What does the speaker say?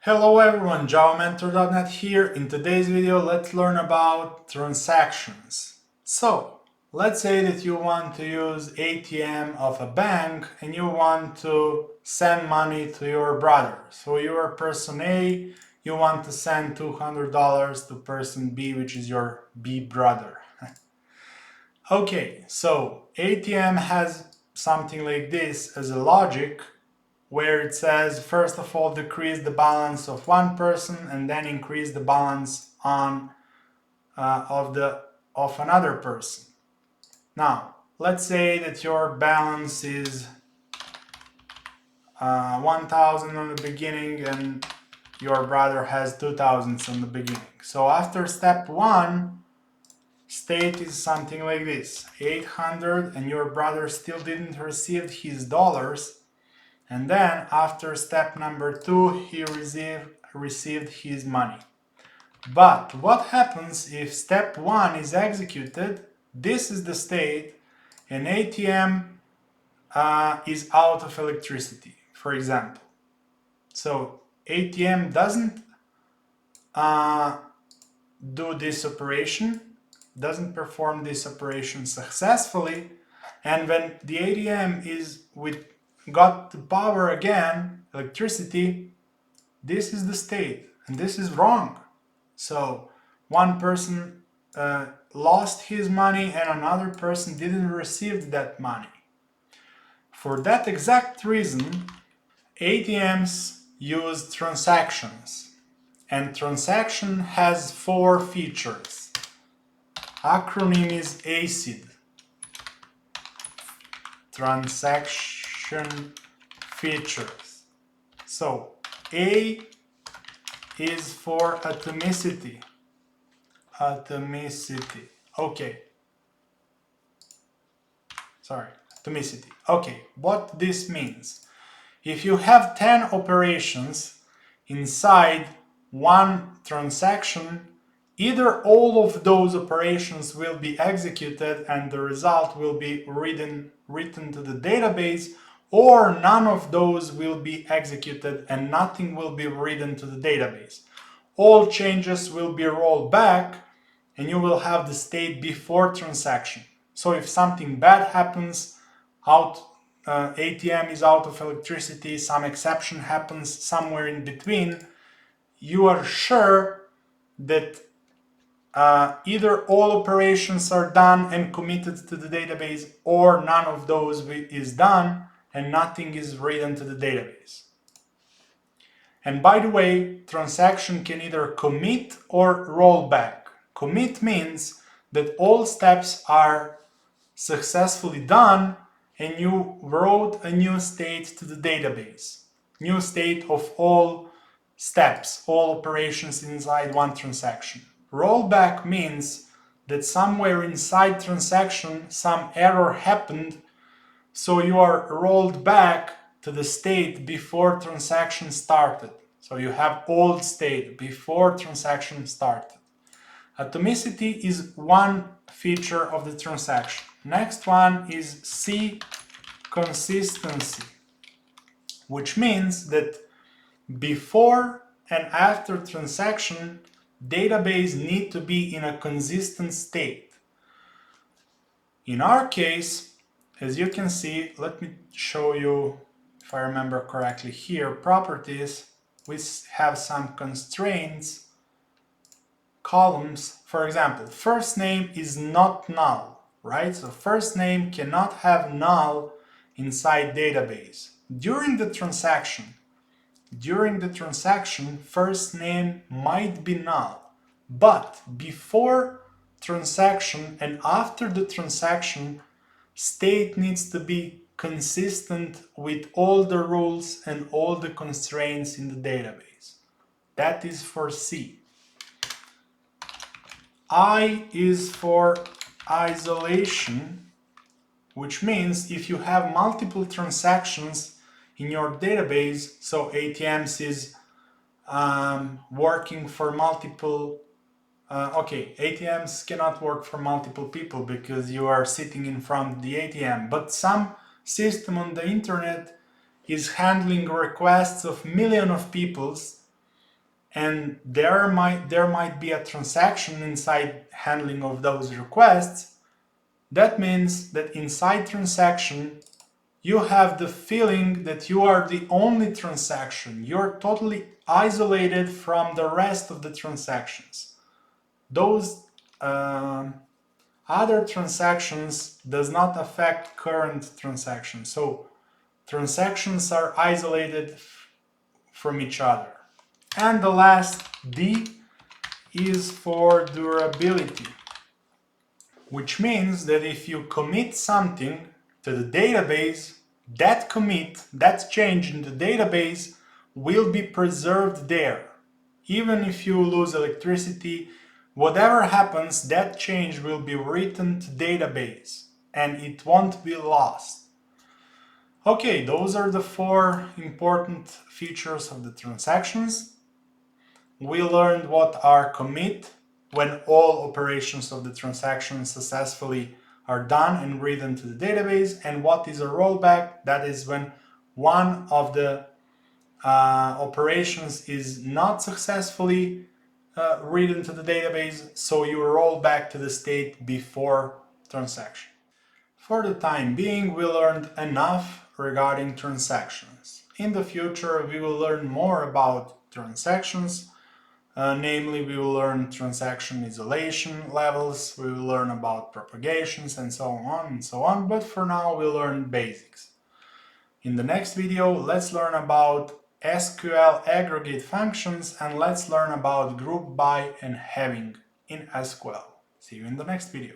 Hello everyone, JavaMentor.net here. In today's video, let's learn about transactions. So, let's say that you want to use ATM of a bank and you want to send money to your brother. So you are person A, you want to send $200 to person B, which is your B brother. Okay, so ATM has something like this as a logic where it says first of all decrease the balance of one person and then increase the balance on of another person. Now let's say that your balance is 1,000 on the beginning and your brother has 2,000 on the beginning. So after step 1, state is something like this: 800, and your brother still didn't receive his dollars. And then after step number 2, he received his money. But what happens if step 1 is executed? This is the state, and ATM is out of electricity, for example. So ATM doesn't do this operation, doesn't perform this operation successfully, and when the ATM is got the power again, electricity, this is the state, and this is wrong. So one person lost his money and another person didn't receive that money. For that exact reason, ATMs use transactions, and transaction has 4 features. Acronym is ACID. Transaction features. So A is for atomicity. Atomicity. Okay. Sorry, atomicity. Okay, what this means? If you have 10 operations inside one transaction, either all of those operations will be executed and the result will be written to the database, or none of those will be executed and nothing will be written to the database. All changes will be rolled back and you will have the state before transaction. So if something bad happens, ATM is out of electricity, some exception happens somewhere in between, you are sure that either all operations are done and committed to the database, or none of those is done and nothing is written to the database. And by the way, transaction can either commit or roll back. Commit means that all steps are successfully done and you wrote a new state to the database. New state of all steps, all operations inside one transaction. Rollback means that somewhere inside transaction some error happened, so you are rolled back to the state before transaction started. So you have old state before transaction started. Atomicity is one feature of the transaction. Next one is C, consistency, which means that before and after transaction, database need to be in a consistent state. In our case, as you can see, let me show you, if I remember correctly here, properties, we have some constraints, columns. For example, first name is not null, right? So first name cannot have null inside database. During the transaction, first name might be null, but before transaction and after the transaction, state needs to be consistent with all the rules and all the constraints in the database. That is for C. I is for isolation, which means if you have multiple transactions in your database, so ATMs is working for multiple, ATMs cannot work for multiple people because you are sitting in front of the ATM, but some system on the internet is handling requests of millions of people, and there might be a transaction inside handling of those requests, that means that inside transaction you have the feeling that you are the only transaction. You're totally isolated from the rest of the transactions. Those other transactions does not affect current transactions. So transactions are isolated from each other. And the last D is for durability, which means that if you commit something to the database, that commit, that change in the database will be preserved there. Even if you lose electricity, whatever happens, that change will be written to database and it won't be lost. Okay, those are the 4 important features of the transactions. We learned what are commit, when all operations of the transaction successfully are done and written to the database, and what is a rollback. That is when one of the operations is not successfully written to the database, so you roll back to the state before transaction. For the time being, we learned enough regarding transactions. In the future, we will learn more about transactions. Namely, we will learn transaction isolation levels, we will learn about propagations and so on, but for now we'll learn basics. In the next video, let's learn about SQL aggregate functions and let's learn about group by and having in SQL. See you in the next video.